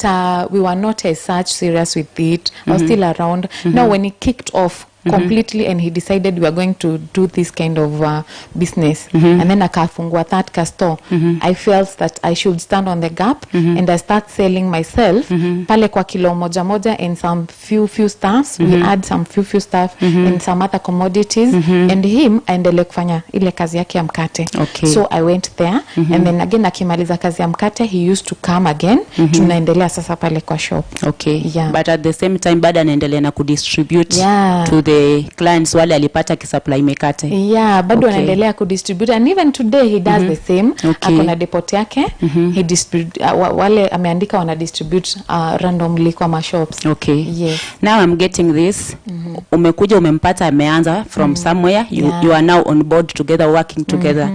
we were not as such serious with it. I was still around. Now when he kicked off completely and he decided we are going to do this kind of business, and then akafungua that store, I felt that I should stand on the gap, and I start selling myself pale kwa kilo moja moja and some few stuffs. We add some few stuff and some other commodities, and him aendelee kufanya ile kazi yake ya mkate. So I went there, and then again akimaliza kazi ya mkate, he used to come again. Tunaendelea sasa pale kwa shop. But at the same time bado anaendelea na kudistribute to the clients wale alipata kisupply mikate. Bado anaendelea kudistribute, and even today he does the same. Akona depot yake, he distribute wale ameandika wana distribute randomly kwa ma shops. Now I'm getting this. Umekuja umempata ameanza from somewhere, you are now on board together, working together.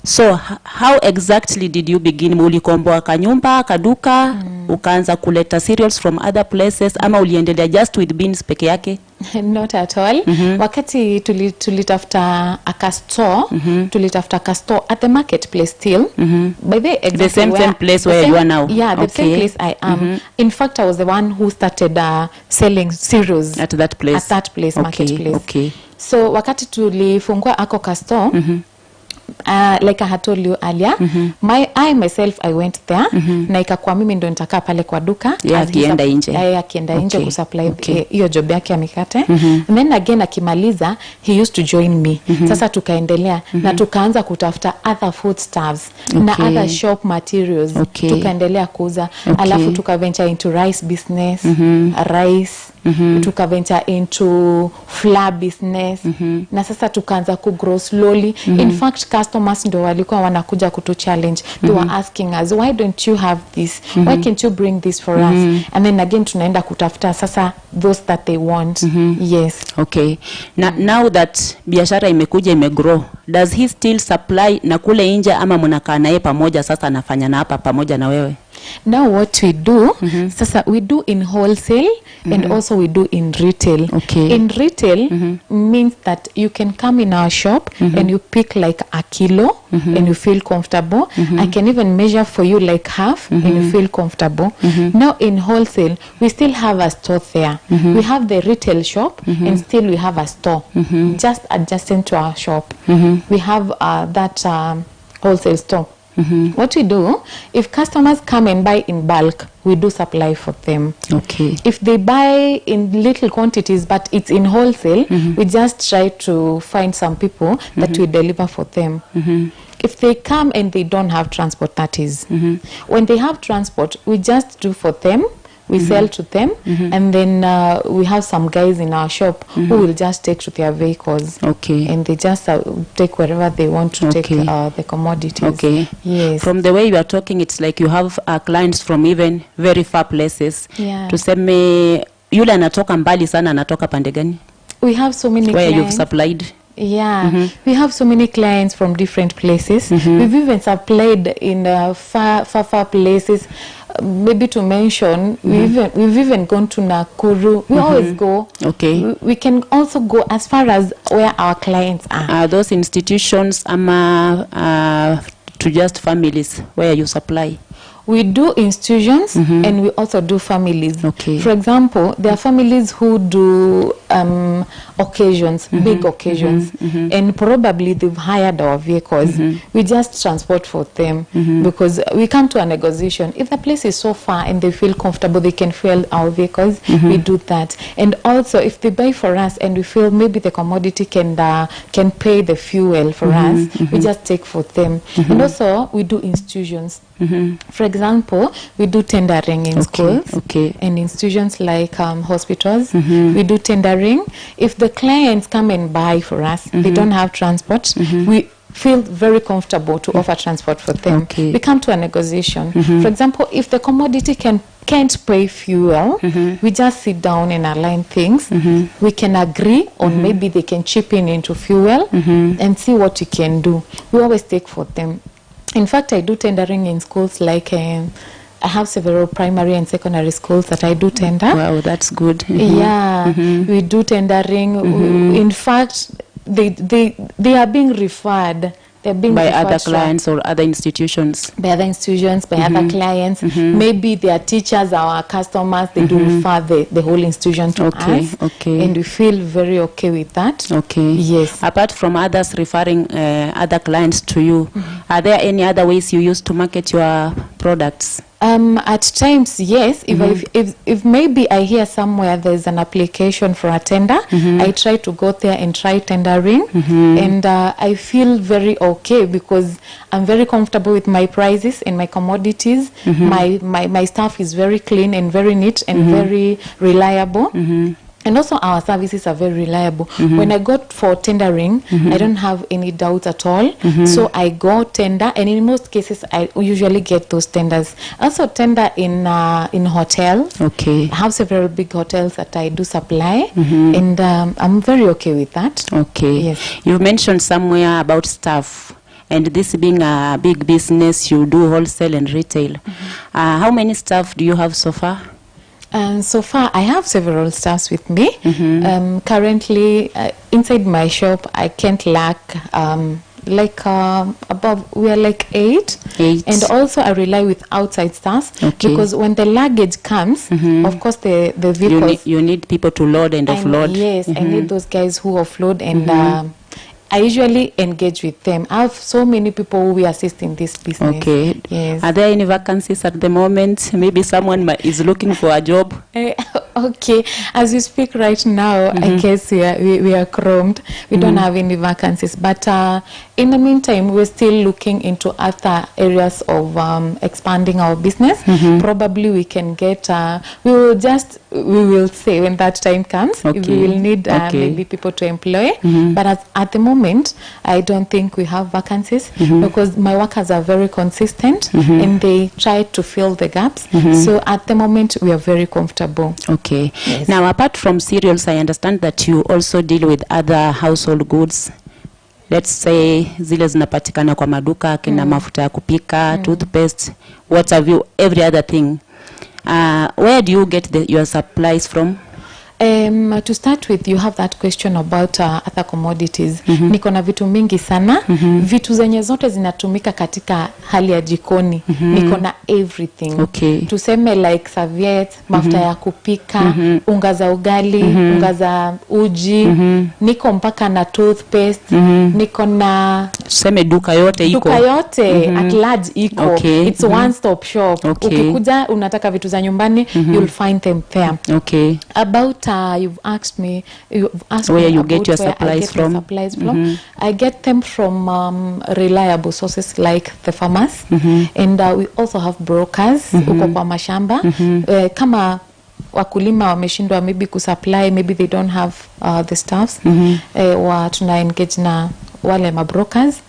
So how exactly did you begin? Ulikomboa kanyumba, kaduka, ukaanza kuleta cereals from other places, ama uliendelea just with beans peke yake? Not at all. Wakati tulitafuta a store, tulitafuta a store at the marketplace still. By the same place where you are now. The same place I am. In fact, I was the one who started selling cereals at that place. Marketplace. So wakati tulifungua ako store, like I had told you earlier, I myself went there, na ikakuwa mimi ndo nitakaa pale kwa duka, akienda nje. Akienda nje kusupply hiyo job yake ya mikate. And then again akimaliza, he used to join me. Sasa tukaendelea na tukaanza kutafuta other foodstuffs na other shop materials. Tukaendelea kuuza, alafu tukaventure into rice business, rice, tukaventure into flour business, na sasa tukaanza kugrow slowly. In fact, customers ndo walikuwa wanakuja kutu challenge. They were asking us, why don't you have this? Why can't you bring this for us? And then again tunaenda kutafuta sasa those that they want. Now that biashara imekuja imegrow, does he still supply na kule nje, ama mnakaa naye pamoja sasa anafanya na hapa pamoja na wewe? Now what we do, sasa we do in wholesale and also we do in retail. In retail means that you can come in our shop and you pick like a kilo and you feel comfortable. I can even measure for you like half and you feel comfortable. Now in wholesale, we still have a store there. We have the retail shop and still we have a store just adjacent to our shop. We have that wholesale store. What we do, if customers come and buy in bulk, we do supply for them. If they buy in little quantities but it's in wholesale, we just try to find some people that we deliver for them. If they come and they don't have transport, that is. When they have transport, we just do for them. We sell to them, and then we have some guys in our shop who will just take to their vehicles. And they just take wherever they want to take the commodities. Yes. From the way you are talking, it's like you have clients from even very far places. Tuseme yule anatoka mbali sana, anatoka pande gani? We have so many where clients. You've supplied. We have so many clients from different places. We've even supplied in far places. Maybe to mention, we've even gone to Nakuru. We always go. We can also go as far as where our clients are. Are those institutions to just families where you supply? We do institutions and we also do families. For example, there are families who do occasions, big occasions, and probably they've hired our vehicles. We just transport for them because we come to a negotiation. If the place is so far and they feel comfortable, they can fuel our vehicles, we do that. And also, if they buy for us and we feel maybe the commodity can pay the fuel for us, we just take for them. And also, we do institutions. For example, we do tendering in schools and institutions like hospitals. We do tendering. If the clients come and buy for us, they don't have transport, we feel very comfortable to offer transport for them. We come to a negotiation. For example, if the commodity can't pay fuel, we just sit down and align things. We can agree on maybe they can chip in into fuel and see what we can do. We always take for them. In fact, I do tendering in schools like I have several primary and secondary schools that I do tender. Wow, that's good. We do tendering. In fact, they are being referred They're being by referred other to clients or other institutions. by other institutions, by other clients. Maybe their teachers, our customers, they do refer the whole institution to us. Okay. And we feel very okay with that. Okay. Yes. Apart from others referring other clients to you, are there any other ways you use to market your products? At times, yes. If maybe I hear somewhere there's an application for a tender, I try to go there and try tendering, and I feel very okay because I'm very comfortable with my prices and my commodities. My staff is very clean and very neat and very reliable. And also our services are very reliable. When I go for tendering, I don't have any doubts at all. So I go tender, and in most cases, I usually get those tenders. I also tender in hotels. Okay. I have several big hotels that I do supply, and I'm very okay with that. Okay. Yes. You mentioned somewhere about staff. And this being a big business, you do wholesale and retail. How many staff do you have so far? And so far, I have several staffs with me. Currently, inside my shop, I can't lack above, we are like 8. And also I rely with outside staffs because when the luggage comes, of course the vehicles, you need people to load and offload. Yes, I need those guys who offload, and I usually engage with them. I have so many people who we assist in this business. Okay. Yes. Are there any vacancies at the moment? Maybe someone is looking for a job. Okay. As we speak right now, I guess we are chromed. We don't have any vacancies. But in the meantime, we're still looking into other areas of expanding our business. Probably we can get, we will say when that time comes, we will need maybe people to employ. But at the moment, I don't think we have vacancies because my workers are very consistent and they try to fill the gaps. So at the moment, we are very comfortable. Okay. Yes. Now, apart from cereals, I understand that you also deal with other household goods. Let's say zile zinapatikana kwa maduka, kina mafuta ya kupika, toothpaste, what have you, every other thing. Where do you get your supplies from? To start with, you have that question about other commodities. Niko na vitu mingi sana. Vitu zenye zote zinatumika katika hali ya jikoni. Niko na everything. Okay. Tuseme like serviette, mafuta ya kupika, unga za ugali, unga za uji. Niko mpaka na toothpaste. Niko na tuseme duka yote iko. Duka yote at large iko. Okay. It's one stop shop. Ukikuja unataka vitu za nyumbani, you'll find them there. Okay. About you've asked me where you get your supplies from. I get them from reliable sources like the farmers, and we also have brokers uko kwa mashamba. Kama wakulima wameshindwa maybe kusupply, maybe they don't have the staffs, tuna engage na wale mabrokers,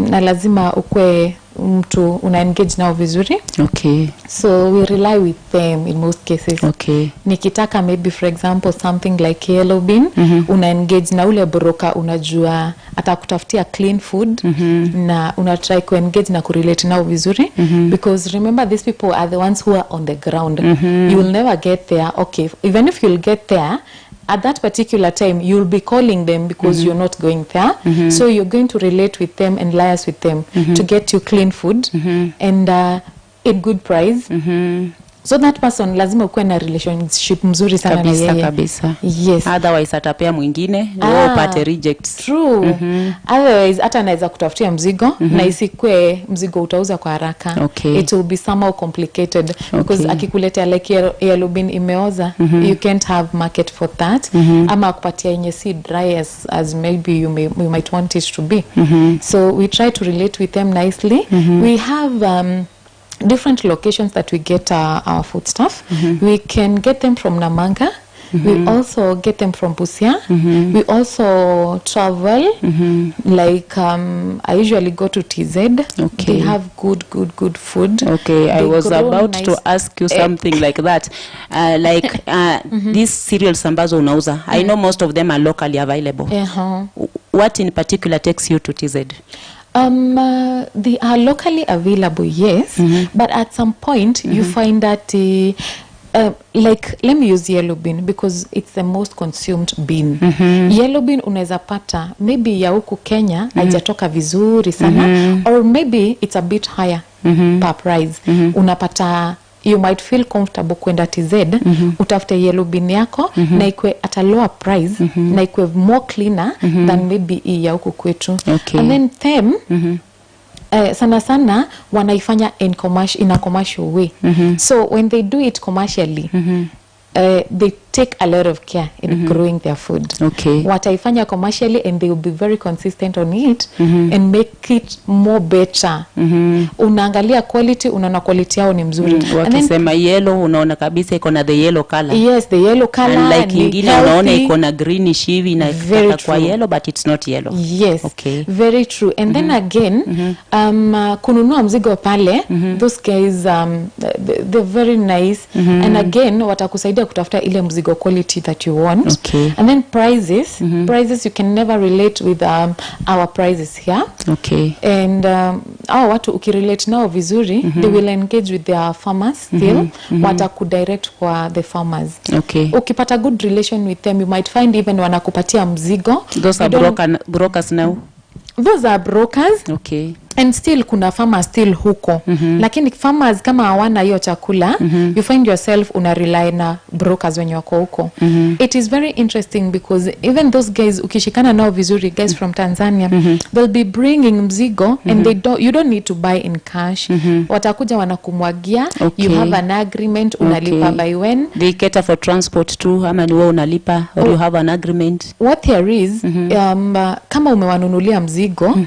na lazima ukwe mtu una engage nao vizuri. Okay. So we rely with them in most cases. Okay. Nikitaka maybe for example something like yellow bean, una engage na ule broker, unajua atakutafutia clean food, na una try to engage na kurelate nao vizuri, because remember these people are the ones who are on the ground. You will never get there. Okay, even if you'll get there at that particular time, you'll be calling them because you're not going there. So you're going to relate with them and liaise with them to get you clean food and at good price. So that person lazima ukuwe na relationship mzuri sana na yeye. Kabisa. Yes. Otherwise atapea mwingine ndio upate rejects. True. Otherwise hata anaweza kutafutia mzigo na isikwe mzigo utauza kwa haraka. Okay. It will be somehow complicated because akikuletea like yellow bean imeoza, you can't have market for that. Ama akupatia yenye si dry as maybe you might want it to be. So we try to relate with them nicely. We have different locations that we get our food stuff. We can get them from Namanga. We also get them from Busia. We also travel. Like I usually go to TZ. Okay. They have good food. Okay, I was about to ask you something like that. These cereals ambazo unauza, I know most of them are locally available. What in particular takes you to TZ? They are locally available, yes, but at some point you find that like let me use yellow bean because it's the most consumed bean. Yellow bean unaweza pata maybe ya huku Kenya haijatoka vizuri sana, or maybe it's a bit higher per price. Unapata you might feel comfortable kwenda TZ, utafute yellow bean yako na ikwe at a lower price, na ikwe more cleaner than maybe ya huku kwetu. And then them sana sana wanaifanya in a commercial way. So when they do it commercially, they take a lot of care in growing their food. Wataifanya commercially and they will be very consistent on it and make it more better. Unaangalia quality, unaona quality yao ni mzuri. Wakisema yellow, unaona kabisa iko na the yellow color. Yes, the yellow color. And like ingine unaona iko na greenish hivi na kwa yellow but it's not yellow. Yes, very true. And then again, kununua mzigo pale, those guys, they're very nice. And again, watakusaidia kutafuta ile mzigo quality that you want. And then prices, you can never relate with our prices here. And watu ukirelate nao vizuri, they will engage with their farmers still. Watakudirect kwa the farmers. Ukipata good relation with them, you might find even wanakupatia mzigo. Those are brokers now? Those are brokers. And still kuna farmers still huko. Lakini farmers kama hawana hiyo chakula, you find yourself una rely na brokers when wako huko. It is very interesting because even those guys ukishikana nao vizuri, guys from Tanzania, they'll be bringing mzigo and you don't need to buy in cash. Watakuja wanakumwagia, you have an agreement, unalipa by when. They cater for transport too, ama ni wewe unalipa or you have an agreement. What there is, kama umewanunulia mzigo,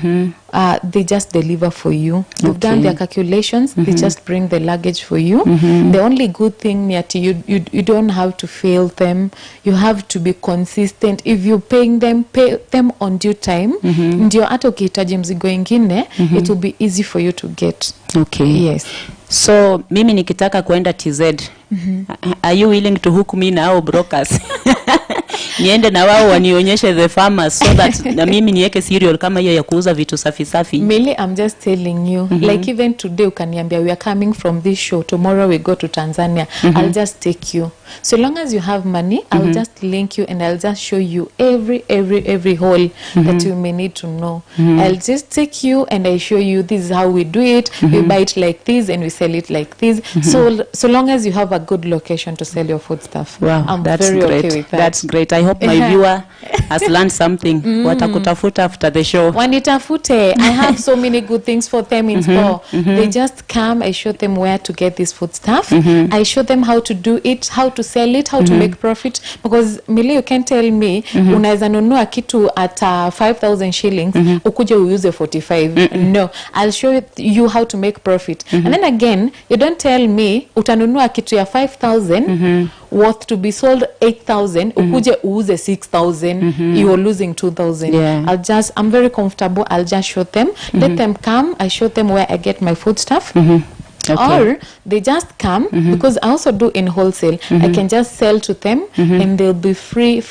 they just deliver for you. They've done their calculations. They just bring the luggage for you. The only good thing that you don't have to fail them. You have to be consistent. If you're paying them, pay them on due time. Ndio hata ukihitaji mzigo ingine, it will be easy for you to get. Yes. So mimi nikitaka kwenda TZ, are you willing to hook me na hao brokers? Niende na wao wanionyeshe the farmers so that na mimi niweke cereal kama hiyo ya kuuza vitu safi safi. Millie, I'm just telling you, like even today ukaniambia we are coming from this show, tomorrow we go to Tanzania, I'll just take you. So long as you have money, I'll just link you and I'll just show you every hole that you may need to know. I'll just take you and I show you this is how we do it. We buy it like this and we sell it like this. So long as you have a good location to sell your food stuff. Wow, I'm that's very great. Okay with that. That's great. I hope my viewer has learned something. Watakutafuta after the show. Wanitafute. I have so many good things for them in store. They just come, I show them where to get this food stuff. I show them how to do it, how to sell it, how to make profit. Because Millie, you can tell me, unaweza nunua kitu at 5,000 shillings, ukuje uuse 45. No, I'll show you how to make profit. And then again, you don't tell me, utanunua kitu ya 5,000, worth to be sold 8,000, ukuje uuze 6,000, you are losing 2,000. I'm very comfortable. I'll just show them, let them come. I show them where I get my food stuff. Or they just come because I also do in wholesale. I can just sell to them and they'll be free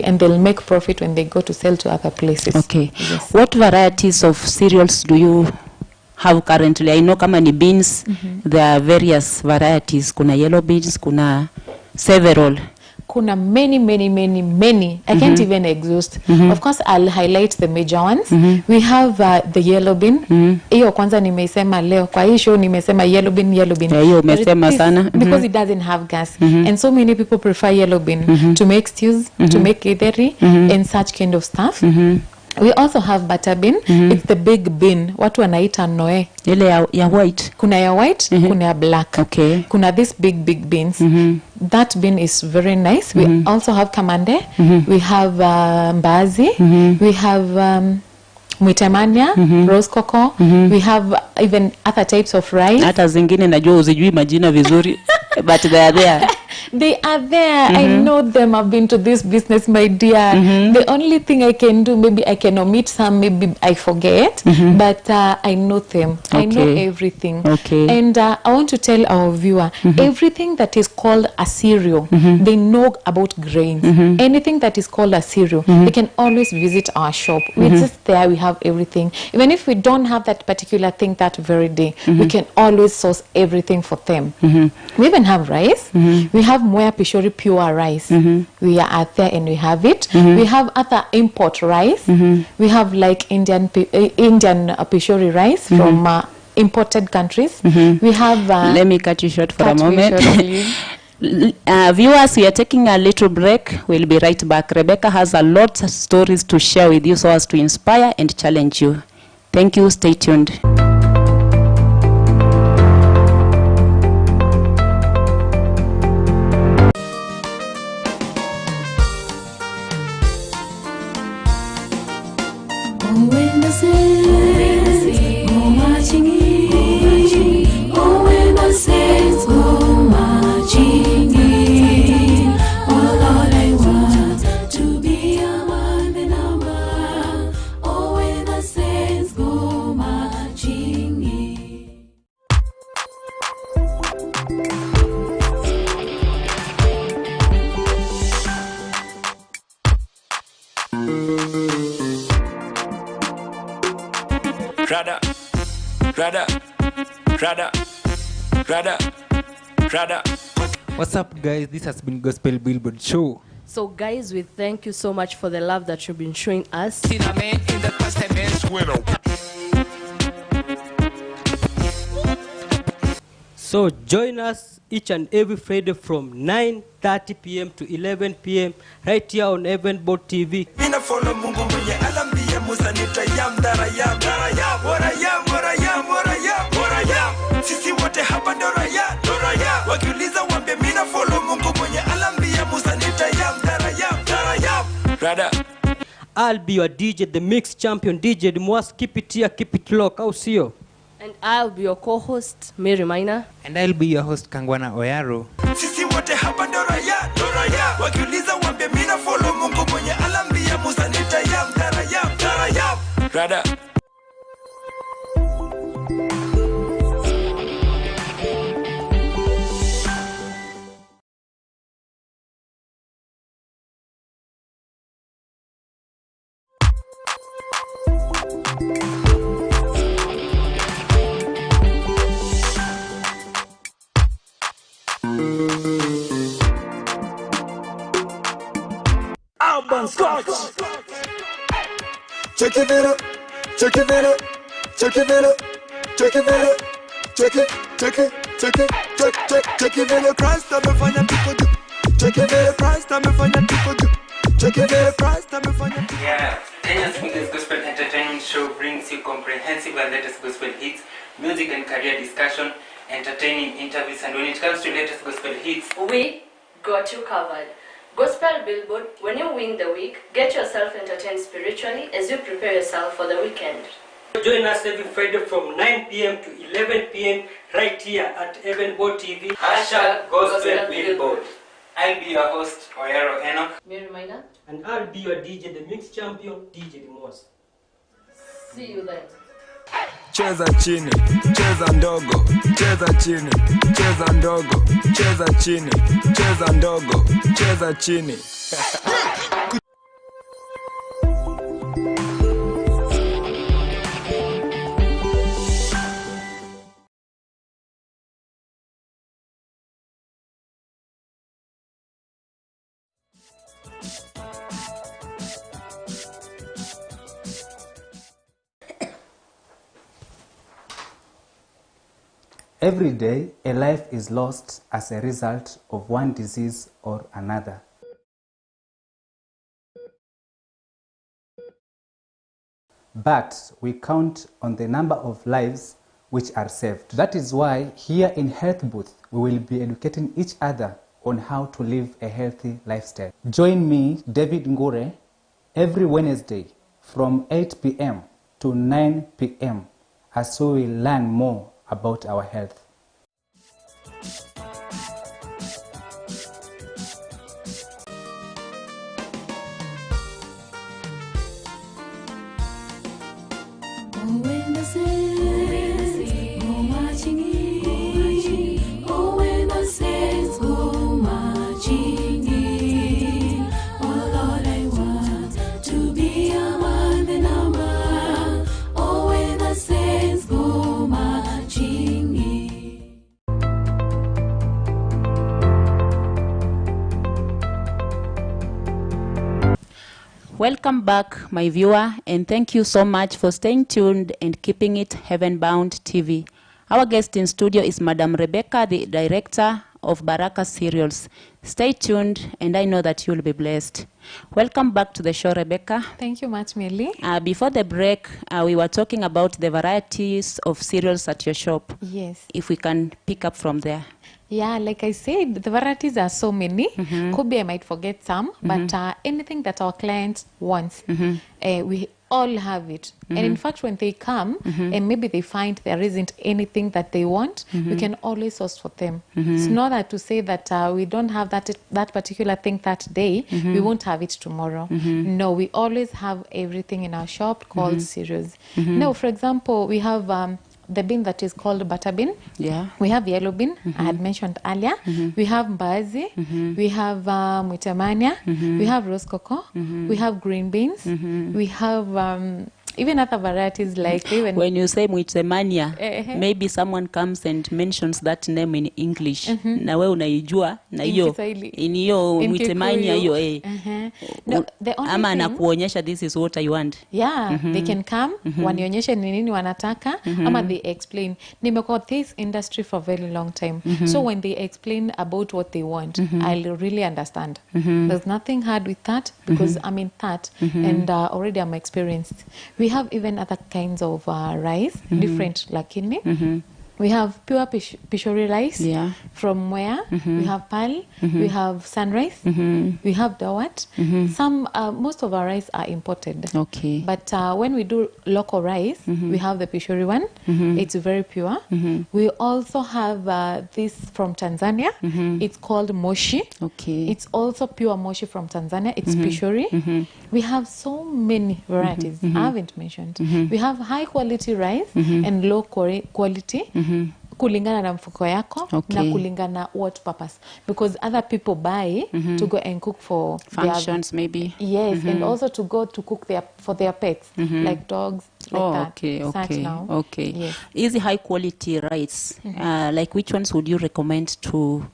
and they'll make profit when they go to sell to other places. Yes. What varieties of cereals do you have currently? I know kama ni beans, there are various varieties. Kuna yellow beans, kuna several. Kuna many. I can't even exhaust. Of course, I'll highlight the major ones. We have the yellow bean. Hiyo kwanza nimesema leo. Kwa hii show nimesema yellow bean. Hiyo umesema sana. Because it doesn't have gas. And so many people prefer yellow bean to make stews, to make githeri, and such kind of stuff. We also have butter bean. It's the big bean. Watu wanaita noe. Ile ya white. Kuna ya white, kuna ya black. Kuna this big beans. That bean is very nice. We also have kamande. We have mbazi. We have mwitemania, rose cocoa. We have even other types of rice. Hata zingine najua uzijui majina vizuri, but they are there. They are there. I know them. I've been to this business, my dear. The only thing I can do, maybe I can omit some, maybe I forget, but I know them. I know everything. And I want to tell our viewer, everything that is called a cereal, they know about grains. Anything that is called a cereal, they can always visit our shop. We're just there. We have everything. Even if we don't have that particular thing that very day, we can always source everything for them. We even have rice. We have Mwea Pishori pure rice. We are out there and we have it. We have other import rice. We have like Indian Pishori rice from imported countries. We have... Let me cut you short for a moment. Viewers, we are taking a little break. We'll be right back. Rebecca has a lot of stories to share with you so as to inspire and challenge you. Thank you. Stay tuned. What's up, guys? This has been Gospel Billboard Show. So guys, we thank you so much for the love that you've been showing us. So join us each and every Friday from 9:30 p.m. to 11 p.m. right here on Evenboard TV. I'll be your DJ, the mix champion DJ Dimwas. Keep it here, keep it low. I'll see you. And I'll be your co-host, Mary Minor. And I'll be your host, Kangwana Oyaro. Check it out, check it out, check it out, check it out, check it, check it, check it, check it out. Christ, I'm a fan of people. Check it out, Christ, I'm a fan of people. Check it out, Christ, I'm a fan of people. Yeah, Kenya's biggest gospel entertainment show brings you comprehensive and latest gospel hits, music and career discussion, entertaining interviews, and when it comes to latest gospel hits, we got you covered. Gospel Billboard, when you win the week, get yourself entertained spiritually as you prepare yourself for the weekend. Join us every Friday from 9 p.m. to 11 p.m. right here at Evenboard TV. # Gospel Billboard. I'll be your host, Oyaro Enoch. Mary Minor. And I'll be your DJ, the mix champion, DJ Dimwas. See you then. Cheza chini, cheza ndogo, cheza chini, cheza ndogo, cheza chini, cheza ndogo, cheza chini. Every day, a life is lost as a result of one disease or another. But we count on the number of lives which are saved. That is why here in Health Booth, we will be educating each other on how to live a healthy lifestyle. Join me, David Ngure, every Wednesday from 8 p.m. to 9 p.m. as we will learn more about our health. Oh, when the saints go marching in. Welcome back, my viewer, and thank you so much for staying tuned and keeping it Heavenbound TV. Our guest in studio is Madam Rebecca, the director of Baraka Cereals. Stay tuned, and I know that you'll be blessed. Welcome back to the show, Rebecca. Thank you much, Millie. Before the break, we were talking about the varieties of cereals at your shop. Yes. If we can pick up from there. Yeah, like I said, the varieties are so many. Could be I might forget some, but anything that our client wants, we all have it. And in fact, when they come and maybe they find there isn't anything that they want, we can always source for them. It's not that to say that we don't have that particular thing that day, we won't have it tomorrow. No, we always have everything in our shop called cereals. Now, for example, we have the bean that is called butter bean. Yeah. We have yellow bean, I had mentioned earlier. We have mbaazi. We have mwitemania. We have rose cocoa. We have green beans. We have even other varieties like even... When you say mwitemania, maybe someone comes and mentions that name in English. Na we unaijua na hiyo in hiyo mwitemania hiyo No, the only ama thing... anakuonyesha this is what I want. Yeah, they can come, wanionyeshe ni nini wanataka, ama they explain. Nimekuwa this industry for a very long time. So when they explain about what they want, I'll really understand. There's nothing hard with that because I'm in that and already I'm experienced. We have even other kinds of rice, different lakini. We have pure Pishori rice from where we have Pal, we have Sunrise, we have Dawat. Some, most of our rice are imported. Okay. But when we do local rice, we have the Pishori one. It's very pure. We also have this from Tanzania. It's called Moshi. Okay. It's also pure Moshi from Tanzania. It's Pishori. We have so many varieties I haven't mentioned. We have high quality rice and low quality. Kulingana na mfuko yako na kulingana what purpose, because other people buy to go and cook for functions maybe. Yes, and also to go to cook for their pets like dogs like that. Okay. Now. Okay. Yes. Easy high quality rice. Like which ones would you recommend to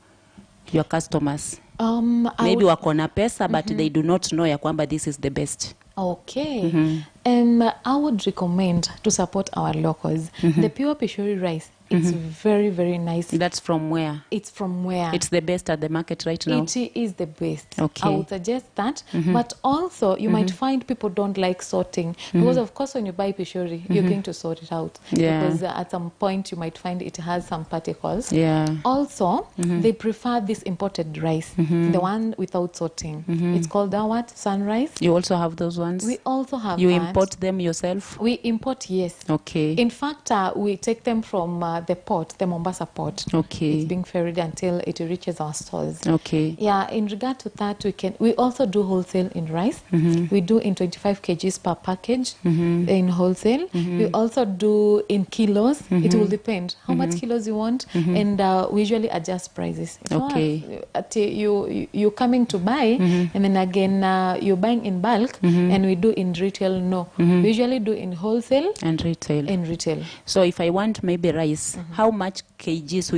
your customers? Maybe wako na pesa but they do not know ya kwamba this is the best. Okay. I would recommend to support our locals. The pure Pishori rice, it's very, very nice. That's from where? It's from where? It's the best at the market right now? It is the best. Okay. I would suggest that. But also, you might find people don't like sorting. Because, of course, when you buy Pishori, you're going to sort it out. Yeah. Because at some point, you might find it has some particles. Yeah. Also, they prefer this imported rice, the one without sorting. It's called Dawat, Sunrise. You also have those ones? We also have You that. import them yourself? We import, yes. Okay. In fact, we take them from the port, the Mombasa port. Okay. It's being ferried until it reaches our stores. Okay. Yeah, in regard to that, we also do wholesale in rice. We do in 25 kgs per package in wholesale. We also do in kilos. It will depend how much kilos you want, and we usually adjust prices. It's Okay. not, you're coming to buy, and then again you're buying in bulk, and we do in retail. No, we usually do in wholesale and retail. In retail. So if I want maybe rice, how much kgs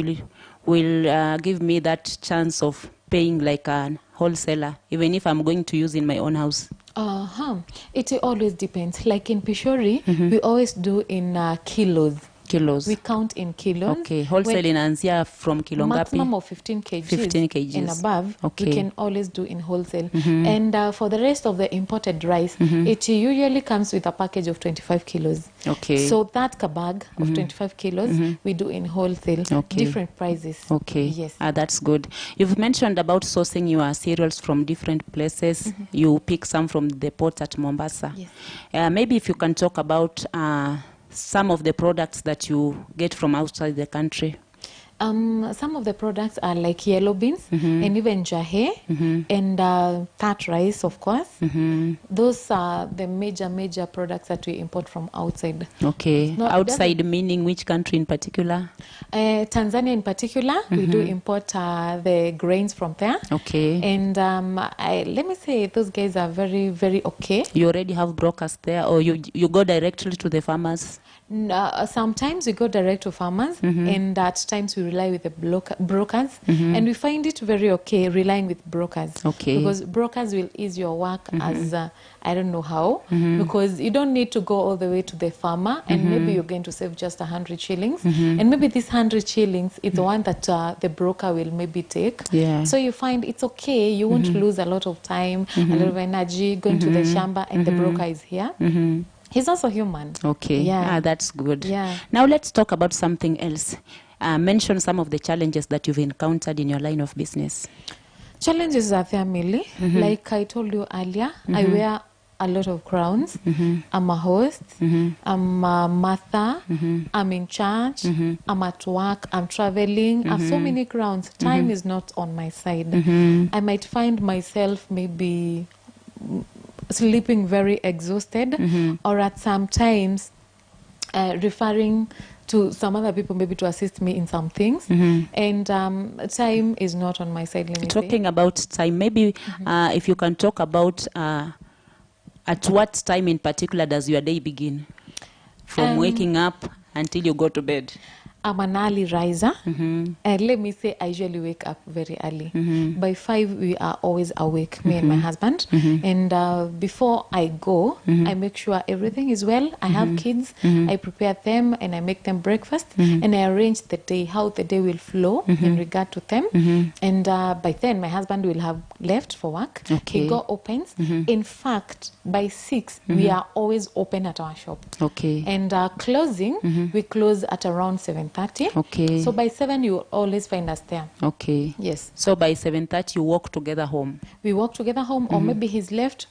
will give me that chance of paying like a wholesaler, even if I'm going to use in my own house? It always depends. Like in Pishori, we always do in kilos. Kilos. We count in kilos. Okay. Wholesale inaanzia from kilo ngapi? Maximum of 15 kgs. 15 kgs. And above, Okay. we can always do in wholesale. And for the rest of the imported rice, it usually comes with a package of 25 kilos. Okay. So that bag of 25 kilos, we do in wholesale. Okay. Different prices. Okay. Yes. That's good. You've mentioned about sourcing your cereals from different places. You pick some from the port at Mombasa. Yes. Maybe if you can talk about some of the products that you get from outside the country. Some of the products are like yellow beans and even jahe and that rice, of course. Those are the major products that we import from outside. Okay. Outside meaning which country in particular? Tanzania in particular. We do import the grains from there. Okay. And let me say those guys are very, very okay. You already have brokers there, or you go directly to the farmers? Sometimes we go direct to farmers, and at times we rely with the brokers, and we find it very okay relying with brokers. Okay. Because brokers will ease your work as I don't know how, because you don't need to go all the way to the farmer, and maybe you're going to save just 100 shillings, and maybe this 100 shillings is the one that the broker will maybe take. Yeah. So you find it's okay. You won't lose a lot of time, a lot of energy going to the shamba, and the broker is here. He's also human. Okay. Yeah. That's good. Yeah. Now let's talk about something else. Mention some of the challenges that you've encountered in your line of business. Challenges are family. Like I told you earlier, I wear a lot of crowns. I'm a host. I'm a mother. I'm in church. I'm at work. I'm traveling. I have so many crowns. Time is not on my side. I might find myself maybe sleeping very exhausted, or at some times referring to some other people maybe to assist me in some things, and time is not on my side. Talking about time, maybe if you can talk about at what time in particular does your day begin, from waking up until you go to bed? I'm an early riser. Let me say I usually wake up very early. By 5, we are always awake, me and my husband. And before I go, I make sure everything is well. I have kids. I prepare them and I make them breakfast. And I arrange the day, how the day will flow in regard to them. And by then, my husband will have left for work. Okay. He go opens. In fact, by 6, we are always open at our shop. Okay. And closing, we close at around 7:30. Okay. So by 7, you will always find us there. Okay. Yes. So by 7:30, you walk together home. We walk together home, or maybe he's left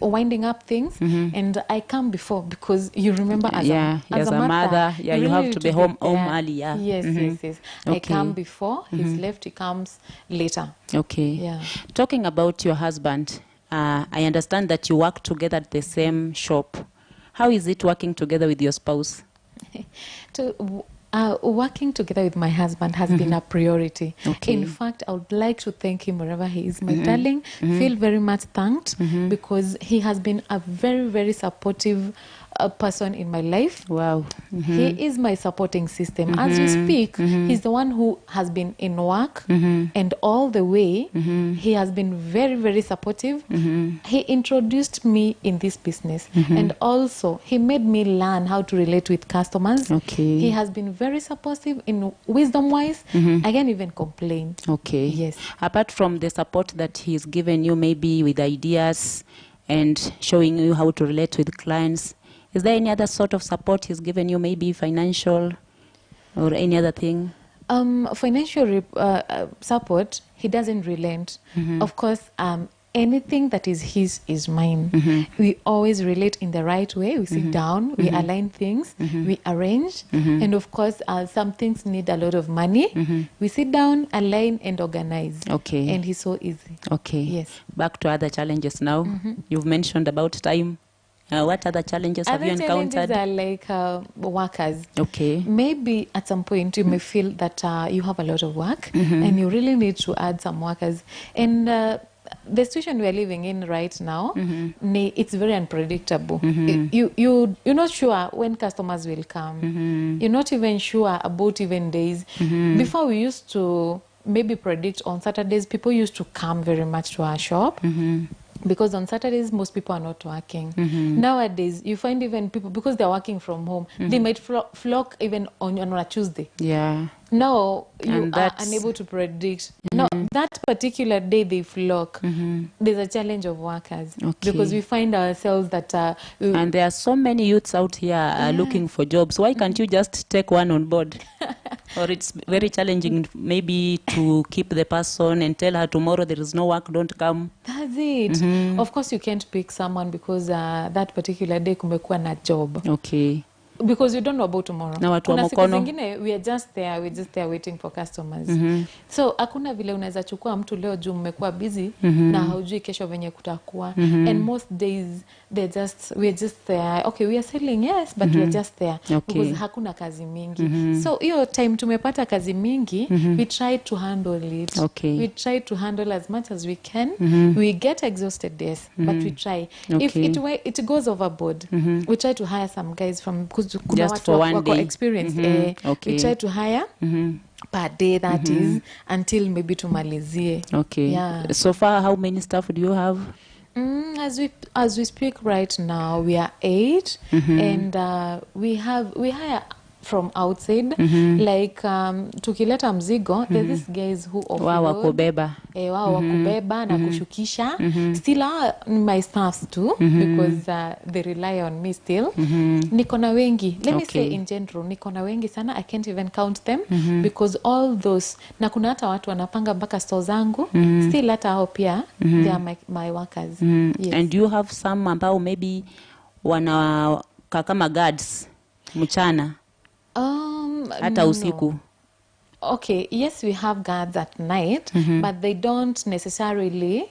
winding up things, and I come before, because you remember as a mother, you really have to be home early. Yeah. Yes, yes. Okay. I come before, he's left, he comes later. Okay. Yeah. Talking about your husband, I understand that you work together at the same shop. How is it working together with your spouse? Working together with my husband has been a priority. Okay. In fact, I would like to thank him wherever he is. My darling, feel very much thanked, because he has been a very, very supportive person in my life. Wow. He is my supporting system. As we speak, he's the one who has been in work, and all the way, he has been very, very supportive. He introduced me in this business, and also he made me learn how to relate with customers. Okay. He has been very supportive in wisdom-wise. I can't even complain. Okay. Yes. Apart from the support that he's given you, maybe with ideas and showing you how to relate with clients, is there any other sort of support he's given you, maybe financial or any other thing? Financial support, he doesn't relent. Of course, anything that is his is mine. We always relate in the right way. We sit down, we align things, we arrange, and of course, some things need a lot of money. We sit down, align, and organize. Okay. And he's so easy. Okay. Yes. Back to other challenges now. You've mentioned about time. What other challenges have you encountered? Other challenges are like workers. Okay. Maybe at some point you may feel that you have a lot of work and you really need to add some workers. And the situation we're living in right now, it's very unpredictable. You're not sure when customers will come. You're not even sure about even days. Before, we used to maybe predict on Saturdays. People used to come very much to our shop. Because on Saturdays, most people are not working. Nowadays, you find even people, because they're working from home, they might flock even on a Tuesday. Yeah. Now, you are unable to predict. No, that particular day they flock, there's a challenge of workers. Okay. Because we find ourselves that... and there are so many youths out here looking for jobs. Why can't you just take one on board? Or it's very challenging maybe to keep the person and tell her tomorrow there is no work, don't come. That's it. Of course, you can't pick someone because that particular day kumekuwa na job. Okay. Because you don't know about tomorrow. Na watu wa mkono. We are just there waiting for customers. So hakuna vile unaweza chukua mtu leo juu mmekuwa busy na haujui kesho venye kutakuwa. And most days we're just there. Okay, we are selling, yes, but we are just there. Okay. Because hakuna kazi mingi. So hiyo time tumepata kazi mingi, we try to handle it. Okay. We try to handle as much as we can. We get exhausted, yes, but we try. Okay. If it goes overboard, we try to hire some guys from, because because kuna Just watu for one wako day. experienced. Okay. We try to hire per day, that is, until maybe tumalizie. Okay. Yeah. So far, how many staff do you have? As we speak right now, we are 8, and we hire from outside, like tukileta mzigo, there's these guys who Wao wa kubeba. Wao wa kubeba na kushukisha. Still are my staffs too, because they rely on me still. Niko na wengi. Let me say in general, niko na wengi sana. I can't even count them, because all those, na kuna hata watu wanapanga mpaka store zangu, still hata hao pia, they are my workers. Yes. And you have some ambao maybe wana kama guards mchana hata usiku? Okay, yes, we have guards at night, but they don't necessarily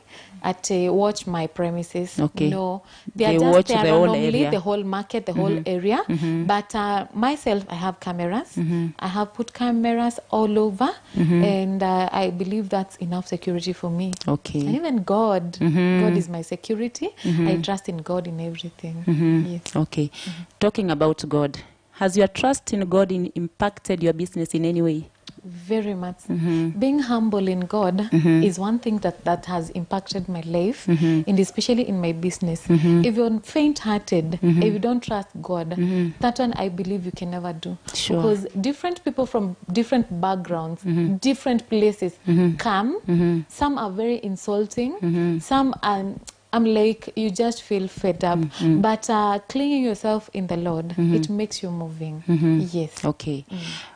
watch my premises. Okay. No, they They are just watch there the whole randomly, area. the whole market, the whole area. But myself, I have cameras. I have put cameras all over, and I believe that's enough security for me. Okay. And even God, God is my security. I trust in God in everything. Yes. Okay. Talking about God, has your trust in God impacted your business in any way? Very much. Being humble in God is one thing that has impacted my life, and especially in my business. If you're faint-hearted, if you don't trust God, that one I believe you can never do. Sure. Because different people from different backgrounds, different places come. Some are very insulting. Some are... I'm like, you just feel fed up. But clinging yourself in the Lord, it makes you moving. Yes. Okay.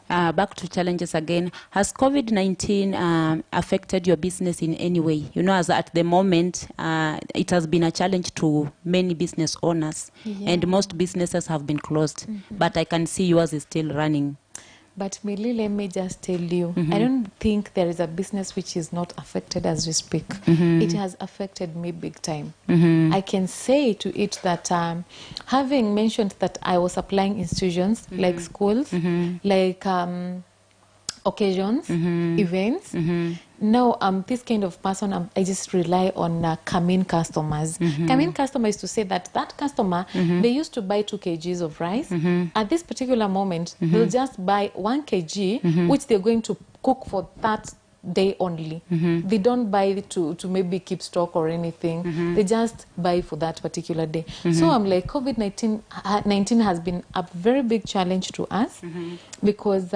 Back to challenges again. Has COVID-19 affected your business in any way? You know, as at the moment, it has been a challenge to many business owners, and most businesses have been closed. But I can see yours is still running. But Millie, let me just tell you, I don't think there is a business which is not affected as we speak. It has affected me big time. I can say to it that having mentioned that I was applying institutions like schools, like occasions, events. Now I'm this kind of person, I just rely on come-in customers. Come-in customers to say that customer, they used to buy 2 kgs of rice. At this particular moment, they'll just buy 1 kg, which they're going to cook for that day only. They don't buy to maybe keep stock or anything. They just buy for that particular day. So I'm like, COVID-19 has been a very big challenge to us, because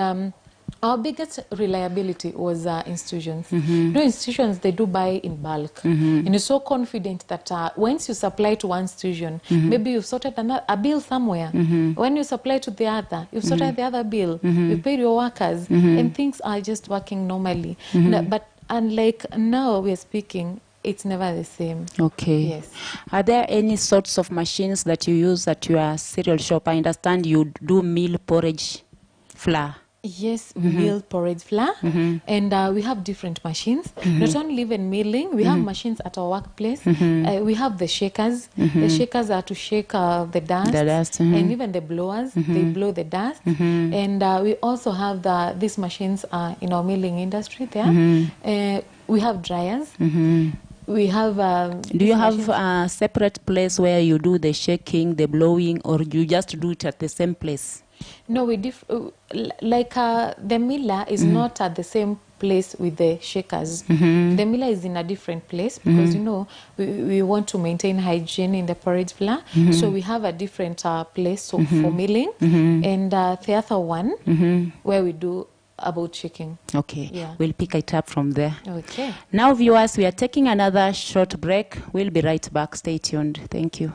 our biggest reliability was institutions. No, institutions, they do buy in bulk. And you're so confident that once you supply to one institution, maybe you've sorted a bill somewhere. When you supply to the other, you've sorted the other bill. You paid your workers, and things are just working normally. But unlike now we're speaking, it's never the same. Okay. Yes. Are there any sorts of machines that you use at your cereal shop? I understand you do meal porridge flour. Yes, we mill porridge flour, and we have different machines. Not only even milling, we have machines at our workplace. We have the shakers. The shakers are to shake the dust, and even the blowers, they blow the dust. And we also have these machines in our milling industry there. We have dryers. We have... do you have a separate place where you do the shaking, the blowing, or you just do it at the same place? No, we like the miller is not at the same place with the shakers. The miller is in a different place because, you know, we want to maintain hygiene in the porridge flour. So we have a different place for milling, and the other one where we do about shaking. Okay, yeah. We'll pick it up from there. Okay. Now, viewers, we are taking another short break. We'll be right back. Stay tuned. Thank you.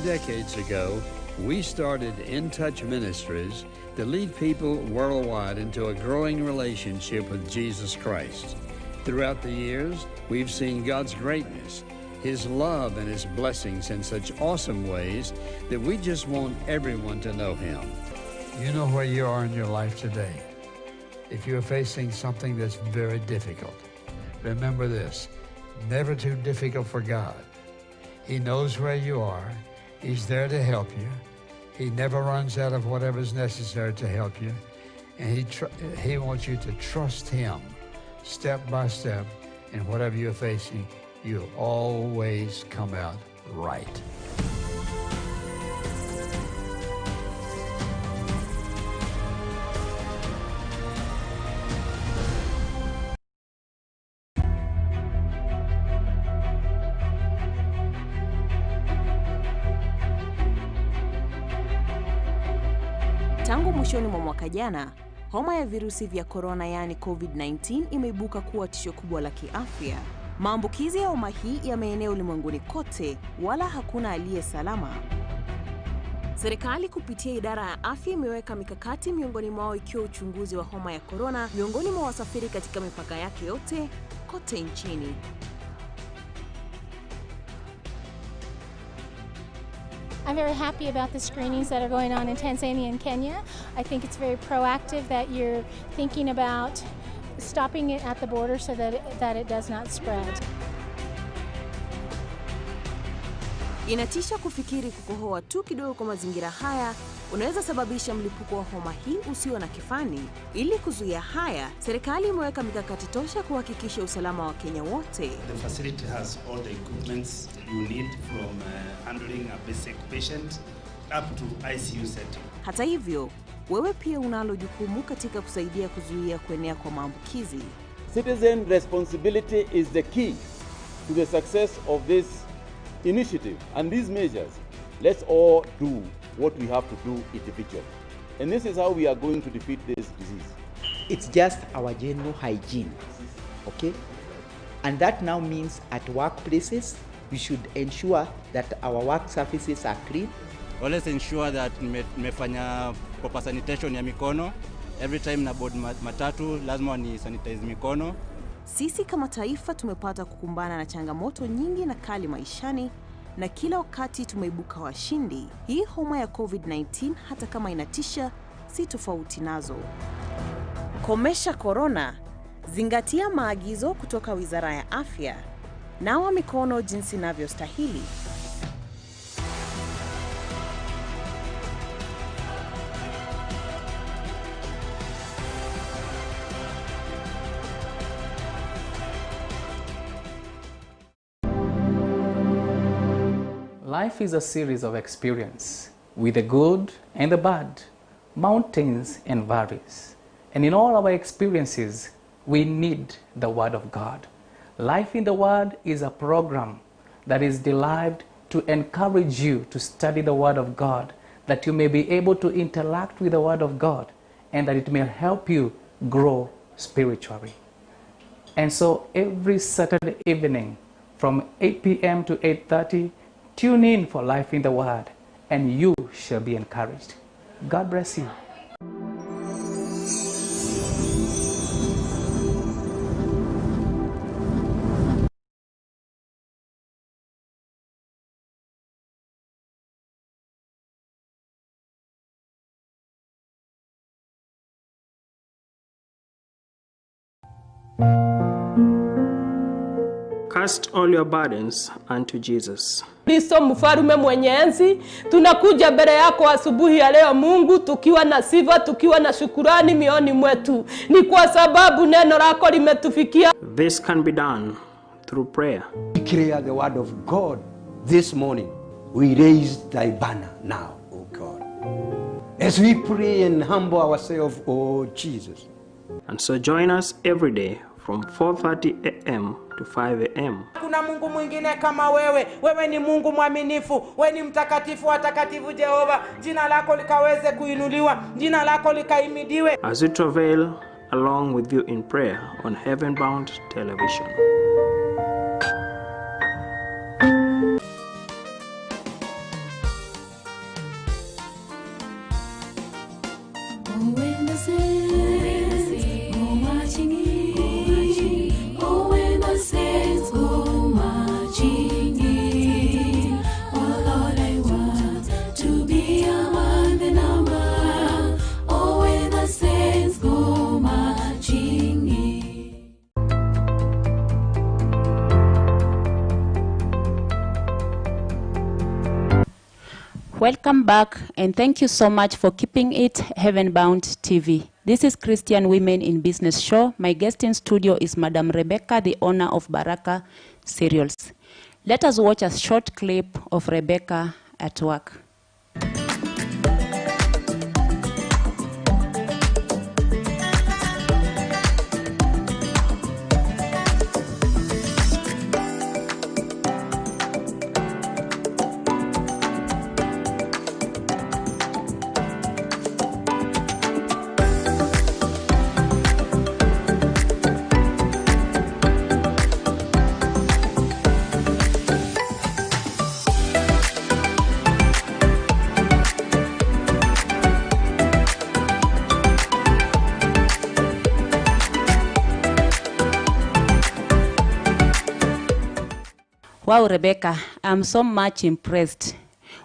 Decades ago, we started In Touch Ministries to lead people worldwide into a growing relationship with Jesus Christ. Throughout the years, we've seen God's greatness, His love and His blessings in such awesome ways that we just want everyone to know Him. You know where you are in your life today. If you're facing something that's very difficult, remember this, never too difficult for God. He knows where you are. He's there to help you. He never runs out of whatever's necessary to help you. And he wants you to trust Him step by step, and whatever you're facing, you'll always come out right. Tangu mwishoni mwa mwaka jana, homa ya virusi vya corona yaani COVID-19 imeibuka kuwa tisho kubwa la kiafya. Maambukizi ya homa hii yameenea ulimwenguni kote, wala hakuna aliye salama. Serikali kupitia idara ya afya imeweka mikakati miongoni mwao ikiwa uchunguzi wa homa ya corona miongoni mwa wasafiri katika mipaka yake yote kote nchini. I'm very happy about the screenings that are going on in Tanzania and Kenya. I think it's very proactive that you're thinking about stopping it at the border so that it does not spread. Inatisha kufikiri kukohoa tu kidogo kwa mazingira haya unaweza sababisha mlipuko wa homa hii usio na kifani. Ili kuzuia haya, serikali imeweka mikakati tosha kuhakikisha usalama wa Kenya wote. The facility has all the equipments you need from handling a basic patient up to ICU setting. Hata hivyo, wewe pia unalo jukumu katika kusaidia kuzuia kuenea kwa maambukizi. Citizen responsibility is the key to the success of this initiative and these measures. Let's all do what we have to do individually. And this is how we are going to defeat this disease. It's just our general hygiene, okay? And that now means at workplaces, we should ensure that our work surfaces are clean. Always ensure that nimefanya proper sanitation ya mikono. Every time na board matatu, lazima ni sanitize mikono. Sisi kama taifa tumepata kukumbana na changamoto nyingi na kali maishani, na kila wakati tumeibuka washindi. Hii homa ya COVID-19 hata kama inatisha, si tofauti nazo. Komesha corona, zingatia maagizo kutoka Wizara ya Afya. Nawa mikono jinsi inavyostahili. Life is a series of experience, with the good and the bad, mountains and valleys. And in all our experiences, we need the Word of God. Life in the Word is a program that is derived to encourage you to study the Word of God, that you may be able to interact with the Word of God, and that it may help you grow spiritually. And so every Saturday evening from 8 p.m. to 8:30, tune in for Life in the Word, and you shall be encouraged. God bless you. Cast all your burdens unto Jesus. Kristo mfarume mwenye enzi, tunakuja mbele yako asubuhi ya leo Mungu, tukiwa na sifa, tukiwa na shukurani mioni mwetu. Ni kwa sababu neno lako limetufikia. This can be done through prayer. Declare the word of God this morning. We raise thy banner now, O God. As we pray and humble ourselves, O Jesus. And so join us every day from 4:30 a.m. to 5 a.m. Kuna Mungu mwingine kama wewe. Wewe ni Mungu mwaminifu. Wewe ni mtakatifu wa takatifu Jehova. Jina lako likaweze kuinuliwa. Jina lako likahimidiwe. As we travail along with you in prayer on Heaven Bound Television. Oh, when the saints go marching in, oh, Welcome back, and thank you so much for keeping it Heavenbound TV. This is Christian Women in Business Show. My guest in studio is Madam Rebecca, the owner of Baraka Cereals. Let us watch a short clip of Rebecca at work. Wow, Rebecca, I'm so much impressed.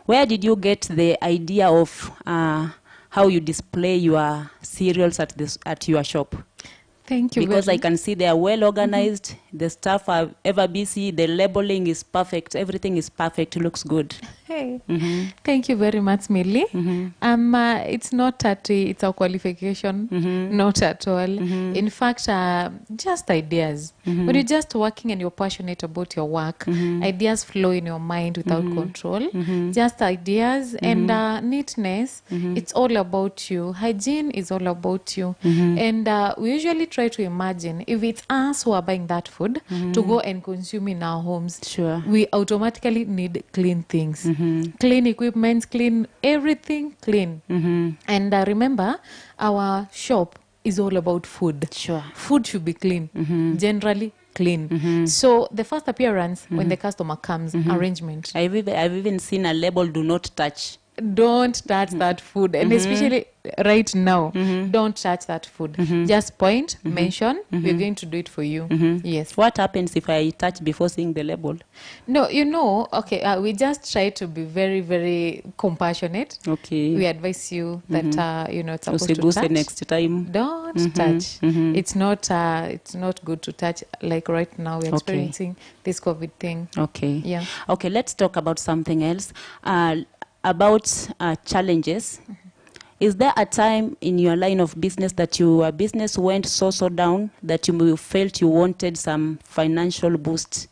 Where did you get the idea of how you display your cereals at your shop? Thank you. Because I can see they are well organized, the staff are ever busy, the labeling is perfect, everything is perfect, looks good. Hey, thank you very much, Millie. It's not that it's a qualification, not at all. In fact, just ideas. When you're just working and you're passionate about your work, ideas flow in your mind without control. Just ideas and neatness. It's all about you. Hygiene is all about you. And we usually try to imagine if it's us who are buying that food to go and consume in our homes. Sure. We automatically need clean things. Clean equipment, clean everything, clean. And remember, our shop is all about food. Sure. Food should be clean, generally clean. So the first appearance, when the customer comes, arrangement. I've even seen a label, do not touch. Don't touch that food, and especially right now, don't touch that food. Just point, mention, we're going to do it for you. Yes. What happens if I touch before seeing the label? No, okay, we just try to be very, very compassionate. Okay. We advise you that it's supposed to touch. Next time. Don't touch. It's not good to touch. Like right now, we're experiencing this COVID thing. Okay. Yeah. Okay, let's talk about something else. About challenges. Is there a time in your line of business that your business went so down that you felt you wanted some financial boost?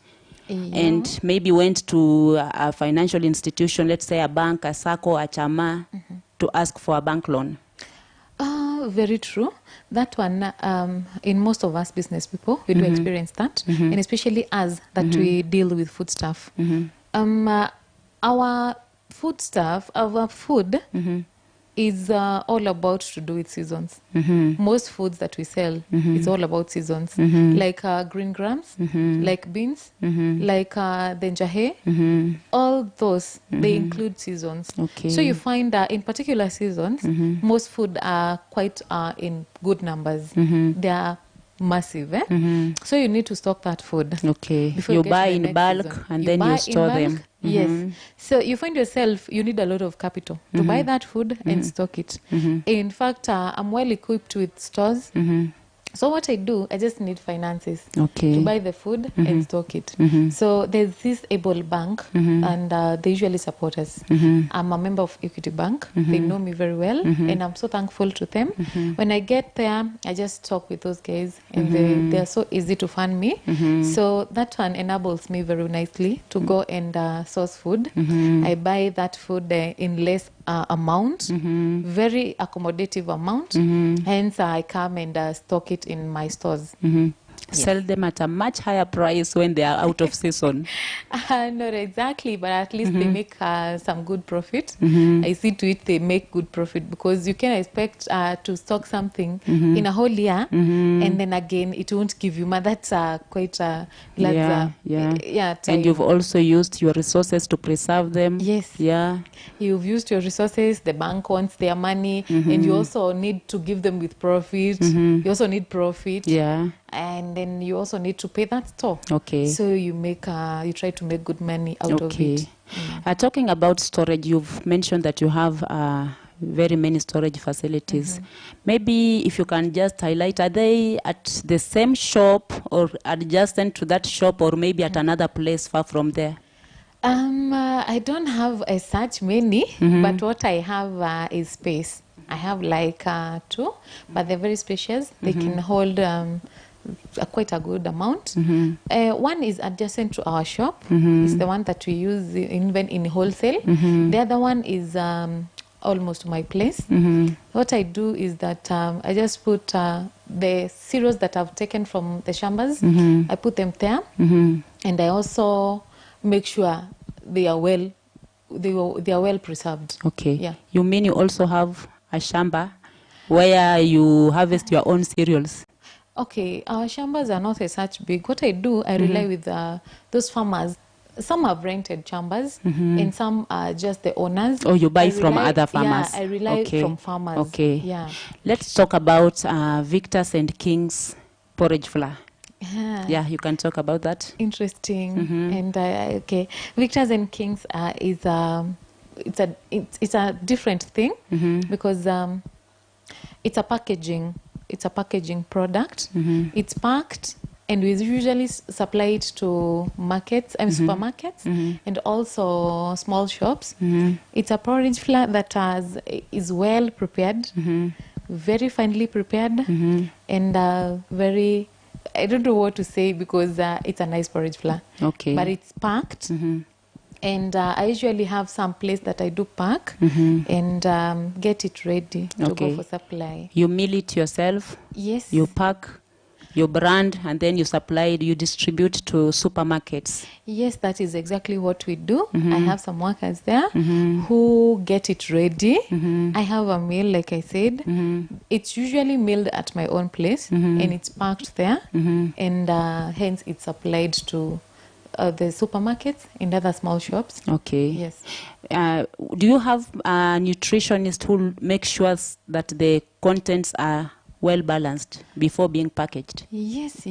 And maybe went to a financial institution, let's say a bank, a SACCO, a CHAMA, to ask for a bank loan? Very true. That one, in most of us business people, we do experience that. And especially us that we deal with food stuff. Our food stuff, our food is all about to do with seasons. Most foods that we sell is all about seasons. Like green grams, like beans, like the njahe, all those, they include seasons. Okay. So you find that in particular seasons, most food are quite in good numbers. They are massive. So you need to stock that food. Okay. You buy in bulk and then you store them. Yes. So you find yourself, you need a lot of capital to buy that food and stock it. In fact, I'm well equipped with stores. So what I do, I just need finances to buy the food and stock it. So there's this Able Bank, and they usually support us. I'm a member of Equity Bank. They know me very well, and I'm so thankful to them. When I get there, I just talk with those guys, and they're so easy to fund me. So that one enables me very nicely to go and source food. I buy that food in less amount, very accommodative amount. Hence, I come and stock it in my stores. Sell them at a much higher price when they are out of season. Not exactly, but at least they make some good profit. I see to it they make good profit, because you can expect to stock something in a whole year, and then again it won't give you. That's quite a time. And you've also used your resources to preserve them. Yes. Yeah. You've used your resources. The bank wants their money, and you also need to give them with profit. You also need profit. Yeah. And then you also need to pay that store. Okay. So you you try to make good money out of it. Talking about storage, you've mentioned that you have very many storage facilities. Maybe if you can just highlight, are they at the same shop or adjacent to that shop, or maybe at another place far from there? I don't have as such many, but what I have is space. I have like 2, but they're very spacious. They can hold quite a good amount. One is adjacent to our shop. It's the one that we use even in wholesale. The other one is almost my place. What I do is that I just put the cereals that I've taken from the shambas, I put them there, and I also make sure they are well preserved. Okay. Yeah. You mean you also have a shamba where you harvest your own cereals? Okay, our shambas are not as such big. What I do, I rely with those farmers. Some have rented chambers, and some are just the owners. Or you buy from other farmers? Yeah, I rely from farmers. Okay. Yeah. Let's talk about Victor's and King's porridge flour. Yeah, you can talk about that. Interesting. And okay, Victor's and King's is it's a different thing because it's a packaging product. It's packed, and we usually supply it to markets and supermarkets and also small shops. It's a porridge flour that is well prepared, very finely prepared, and very, I don't know what to say because it's a nice porridge flour. Okay. But it's packed. And I usually have some place that I do pack and get it ready to go for supply. You mill it yourself? Yes. You pack, you brand, and then you supply it, you distribute to supermarkets? Yes, that is exactly what we do. I have some workers there who get it ready. I have a mill, like I said. It's usually milled at my own place and it's packed there, and hence it's supplied to the supermarkets and other small shops. Okay. Yes. Do you have a nutritionist who makes sure that the contents are well balanced before being packaged? Yes.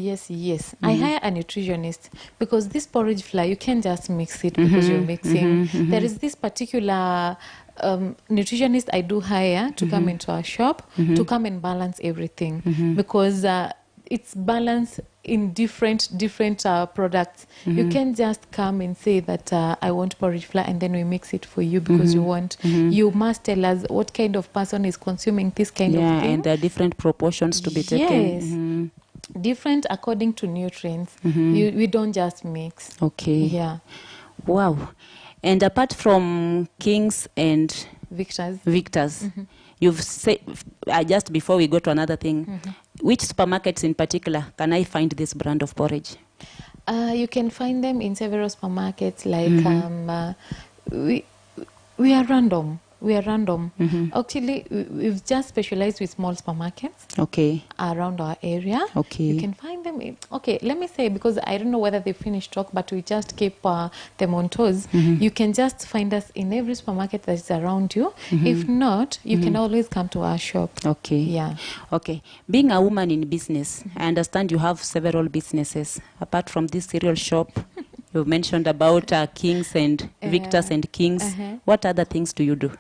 I hire a nutritionist because this porridge flour, you can't just mix it because you're mixing. There is this particular nutritionist I do hire to come into our shop to come and balance everything because it's balanced in different products. You can't just come and say that I want porridge flour and then we mix it for you because you want. You must tell us what kind of person is consuming this kind of thing. And there are different proportions to be taken. Different according to nutrients. We don't just mix. Okay. Yeah. Wow. And apart from King's and Victor's, you've said, just before we go to another thing, which supermarkets in particular can I find this brand of porridge? You can find them in several supermarkets. Like we are random. Actually, we've just specialized with small supermarkets around our area. You can find them. Let me say, because I don't know whether they finished stock, but we just keep them on toes. You can just find us in every supermarket that is around you. If not, you can always come to our shop. Yeah. Okay. Being a woman in business, I understand you have several businesses. Apart from this cereal shop, you mentioned about King's and Victor's and King's. What other things do you do?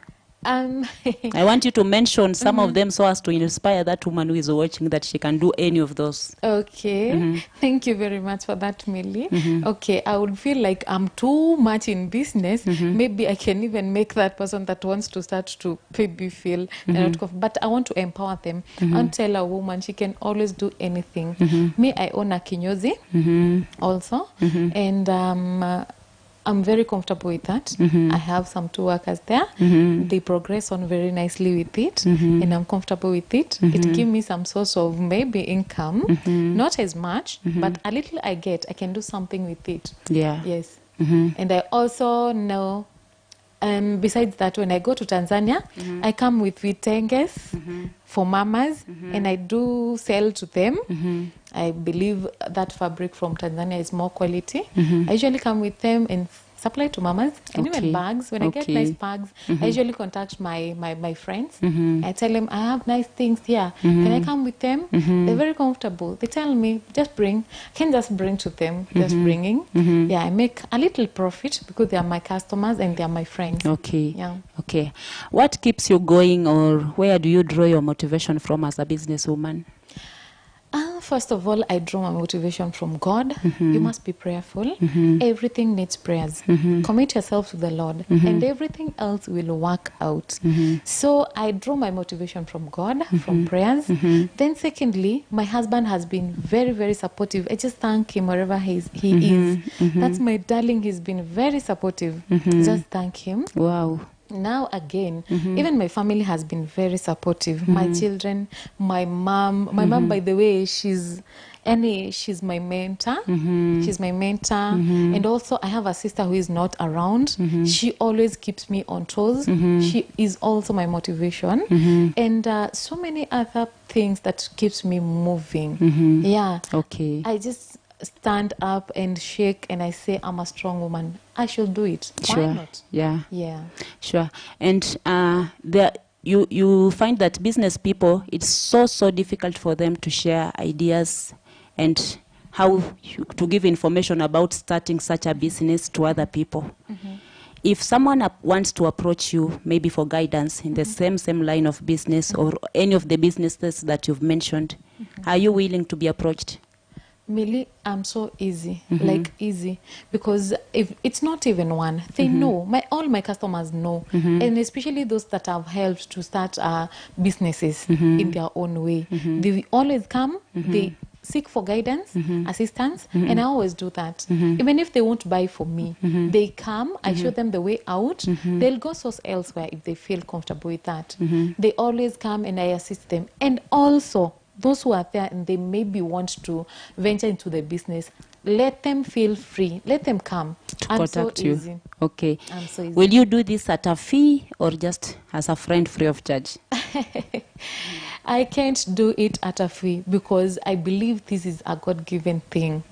I want you to mention some of them so as to inspire that woman who is watching that she can do any of those. Okay. Thank you very much for that, Millie. Okay, I would feel like I'm too much in business. Maybe I can even make that person that wants to start to maybe feel but I want to empower them and tell a woman she can always do anything. Me, I own a kinyozi also, and I'm very comfortable with that. I have some 2 workers there. They progress on very nicely with it, and I'm comfortable with it. It gives me some source of maybe income, not as much, but a little I get, I can do something with it. Yeah. Yes. And I also know, besides that, when I go to Tanzania, I come with vitenges for mamas, and I do sell to them. I believe that fabric from Tanzania is more quality. I usually come with them and supply to mamas, and even bags. When I get nice bags, I usually contact my friends. I tell them, I have nice things here. Can I come with them? They're very comfortable. They tell me, just bring. I can just bring to them, just bringing. Yeah, I make a little profit because they are my customers and they are my friends. Okay. Yeah. Okay. What keeps you going, or where do you draw your motivation from as a businesswoman? First of all, I draw my motivation from God. You must be prayerful. Everything needs prayers. Commit yourself to the Lord, and everything else will work out. So I draw my motivation from God, from prayers. Then secondly, my husband has been very, very supportive. I just thank him wherever he is. That's my darling. He's been very supportive. Just thank him. Wow. Now again, even my family has been very supportive. My children, my mom. My mom, by the way, she's my mentor. She's my mentor. And also I have a sister who is not around. She always keeps me on toes. She is also my motivation. And so many other things that keeps me moving. Yeah. Okay. I just stand up and shake and I say, I'm a strong woman. I should do it. Sure. Why not? Yeah. Yeah. Sure. And you find that business people, it's so difficult for them to share ideas and how to give information about starting such a business to other people. If someone wants to approach you, maybe for guidance in the same line of business or any of the businesses that you've mentioned, are you willing to be approached? Millie, I'm so easy, like easy, because if it's not even one, they know. All my customers know, and especially those that I've helped to start businesses in their own way. They always come, they seek for guidance, assistance, and I always do that. Even if they won't buy from me, they come, I show them the way out. They'll go source elsewhere if they feel comfortable with that. They always come and I assist them. And also, those who are there and they maybe want to venture into the business, let them feel free. Let them come. I'm so easy. Okay. I'm so easy. Will you do this at a fee or just as a friend free of charge? I can't do it at a fee because I believe this is a God-given thing.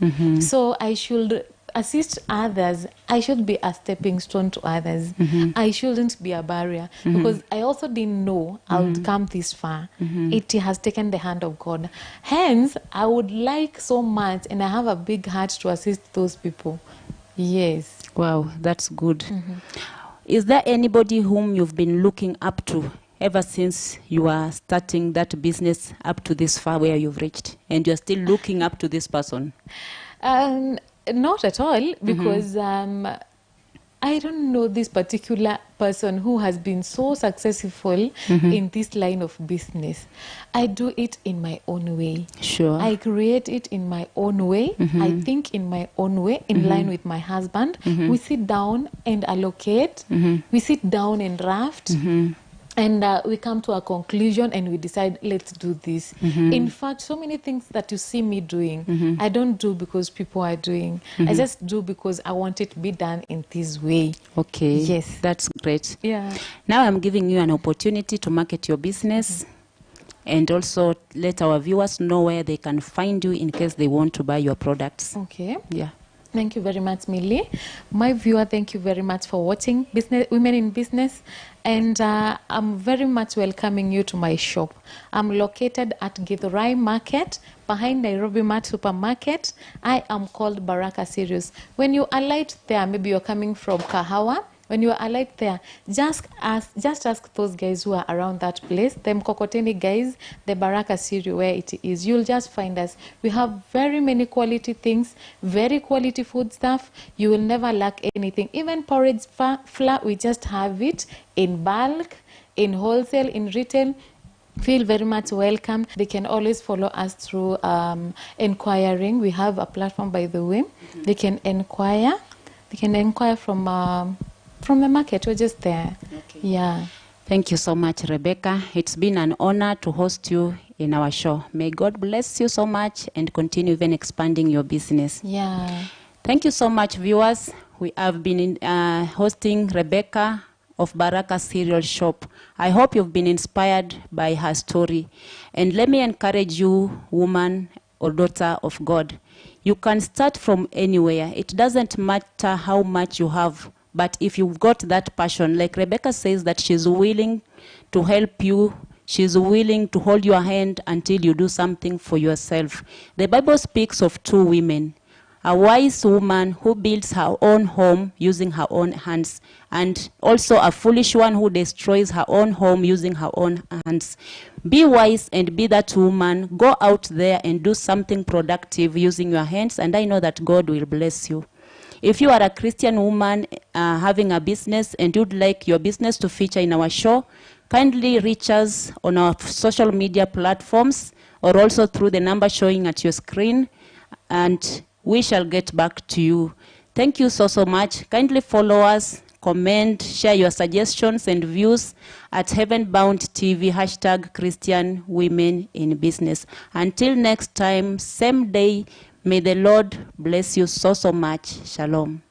So I should assist others. I should be a stepping stone to others. I shouldn't be a barrier because I also didn't know I would come this far. It has taken the hand of God. Hence, I would like so much and I have a big heart to assist those people. Yes. Wow, that's good. Is there anybody whom you've been looking up to ever since you are starting that business up to this far where you've reached and you're still looking up to this person? Not at all, because I don't know this particular person who has been so successful in this line of business. I do it in my own way. Sure. I create it in my own way. I think in my own way, in line with my husband. We sit down and allocate. We sit down and draft. And we come to a conclusion and we decide, let's do this. In fact, so many things that you see me doing, I don't do because people are doing. I just do because I want it to be done in this way. Okay. Yes. That's great. Yeah. Now I'm giving you an opportunity to market your business and also let our viewers know where they can find you in case they want to buy your products. Okay. Yeah. Thank you very much, Millie. My viewer, thank you very much for watching Women in Business. And I'm very much welcoming you to my shop. I'm located at Githurai Market, behind Nairobi Mart Supermarket. I am called Baraka Sirius. When you alight there, maybe you're coming from Kahawa, when you alight there, just ask those guys who are around that place, the Mkokoteni guys, the Baraka Sirius, where it is. You'll just find us. We have very many quality things, very quality food stuff. You will never lack anything. Even porridge flour, we just have it in bulk, in wholesale, in retail. Feel very much welcome. They can always follow us through inquiring. We have a platform, by the way. They can inquire. They can inquire from the market. We're just there. Okay. Yeah. Thank you so much, Rebecca. It's been an honor to host you in our show. May God bless you so much and continue even expanding your business. Yeah. Thank you so much, viewers. We have been hosting Rebecca of Baraka Cereal Shop. I hope you've been inspired by her story. And let me encourage you, woman or daughter of God. You can start from anywhere. It doesn't matter how much you have, but if you've got that passion, like Rebecca says that she's willing to help you, she's willing to hold your hand until you do something for yourself. The Bible speaks of two women, A wise woman who builds her own home using her own hands, and also a foolish one who destroys her own home using her own hands. Be wise and be that woman. Go out there and do something productive using your hands, and I know that God will bless you. If you are a Christian woman having a business and you'd like your business to feature in our show, kindly reach us on our social media platforms or also through the number showing at your screen, and we shall get back to you. Thank you so much. Kindly follow us, comment, share your suggestions and views at Heavenbound TV, hashtag Christian Women in Business. Until next time, same day, may the Lord bless you so much. Shalom.